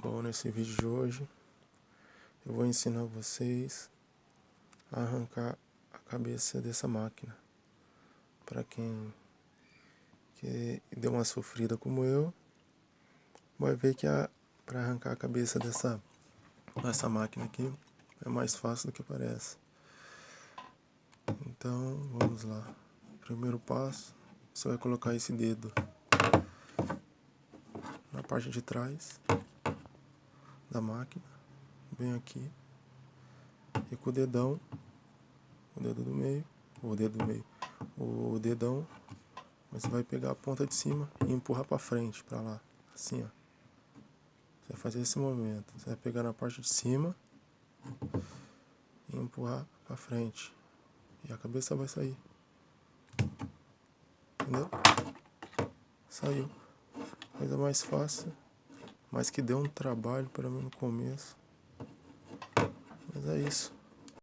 Bom, nesse vídeo de hoje eu vou ensinar vocês a arrancar a cabeça dessa máquina. Para quem que deu uma sofrida como eu, vai ver que para arrancar a cabeça dessa máquina aqui é mais fácil do que parece. Então vamos lá. Primeiro passo, você vai colocar esse dedo na parte de trás da máquina, bem aqui, e com o dedão, o dedão, o dedão, você vai pegar a ponta de cima e empurrar para frente, para lá, assim, ó. Você vai fazer esse movimento, você vai pegar na parte de cima e empurrar para frente, e a cabeça vai sair, entendeu? Saiu. Coisa mais fácil, mas que deu um trabalho para mim no começo, mas é isso.